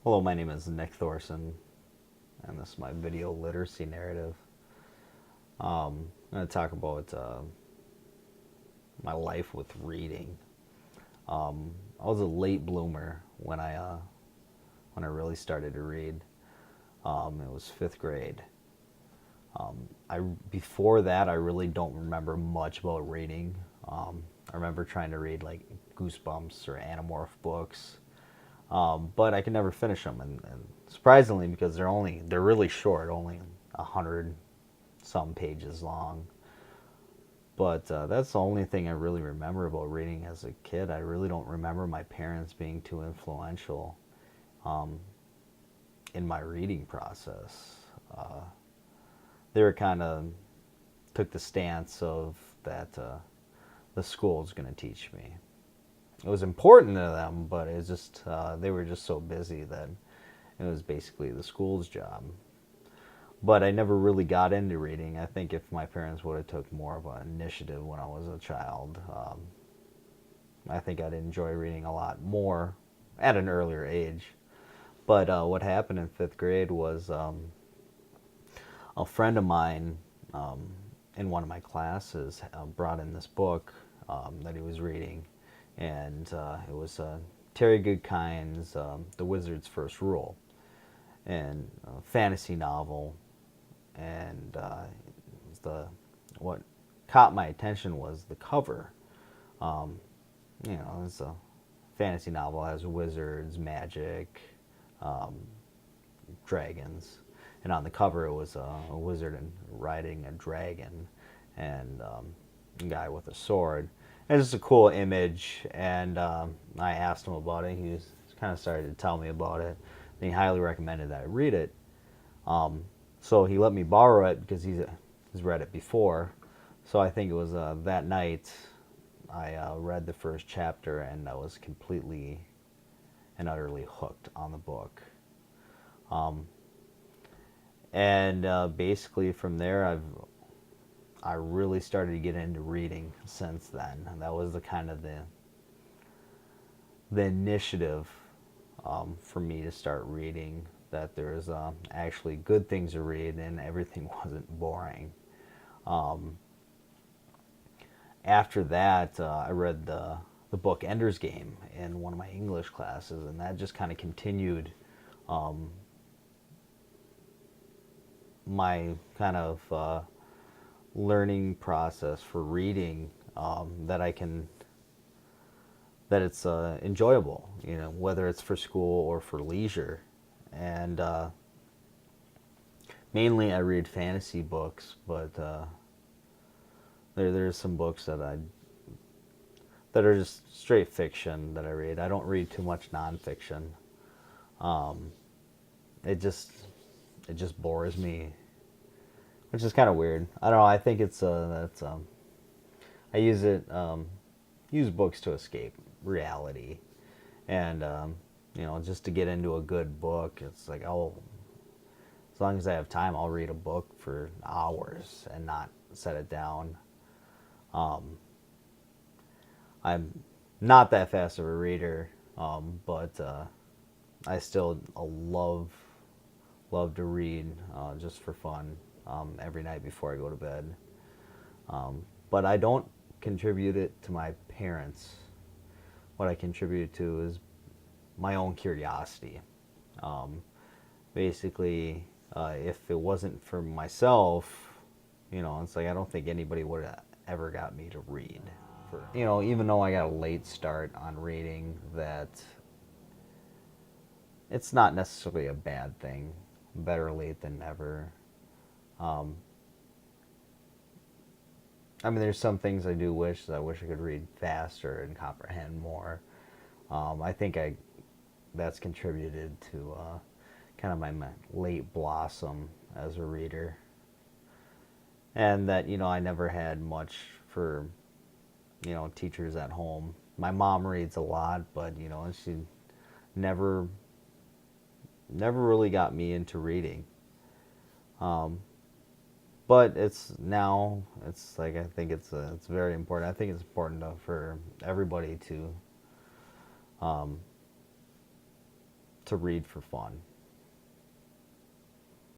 Hello, my name is Nick Thorson, and this is my video literacy narrative. I'm going to talk about my life with reading. I was a late bloomer when I really started to read. It was fifth grade. I Before that, I really don't remember much about reading. I remember trying to read like Goosebumps or Animorph books, but I could never finish them. And surprisingly, because they're really short, only 100 some pages long. But that's the only thing I really remember about reading as a kid. I really don't remember my parents being too influential um, in my reading process. Uh, they were kind of took the stance of that the school is going to teach me. It was important to them, but it was just they were just so busy that it was basically the school's job. But I never really got into reading. I think if my parents would have took more of an initiative when I was a child, I think I'd enjoy reading a lot more at an earlier age. But what happened in fifth grade was a friend of mine um, in one of my classes brought in this book that he was reading, and it was Terry Goodkind's The Wizard's First Rule, and a fantasy novel. And the what caught my attention was the cover. Um, it's a fantasy novel, has wizards, magic, um, dragons, and on the cover it was a wizard and riding a dragon, and a guy with a sword. And it's just a cool image, and I asked him about it. He was kind of started to tell me about it, and he highly recommended that I read it. Um, so he let me borrow it because he's read it before. So I think it was that night I read the first chapter, and I was completely and utterly hooked on the book. Um, and basically from there, I really started to get into reading since then. And that was the kind of the initiative for me to start reading. That there's actually good things to read, and everything wasn't boring. Um, After that, I read the book Ender's Game in one of my English classes, and that just kind of continued um, my kind of learning process for reading. That it's enjoyable, whether it's for school or for leisure, and mainly I read fantasy books, but there's some books that are just straight fiction that I read. I don't read too much nonfiction. Um, it just it just bores me, which is kind of weird. I don't know. I think it's that's I use books to escape reality, and just to get into a good book. It's like, oh, as long as I have time, I'll read a book for hours and not set it down. Um, I'm not that fast of a reader, but I still love to read just for fun every night before I go to bed. But I don't contribute it to my parents. What I contribute to is my own curiosity. Um, Basically, if it wasn't for myself, it's like I don't think anybody would have ever got me to read. Even though I got a late start on reading, that it's not necessarily a bad thing. Better late than never. Um, I mean, there's some things I do wish that I wish I could read faster and comprehend more. I think I that's contributed to kind of my late blossom as a reader, and that I never had much for teachers at home. My mom reads a lot, but she never never really got me into reading. Um, but it's like I think it's very important. I think it's important for everybody um, to read for fun.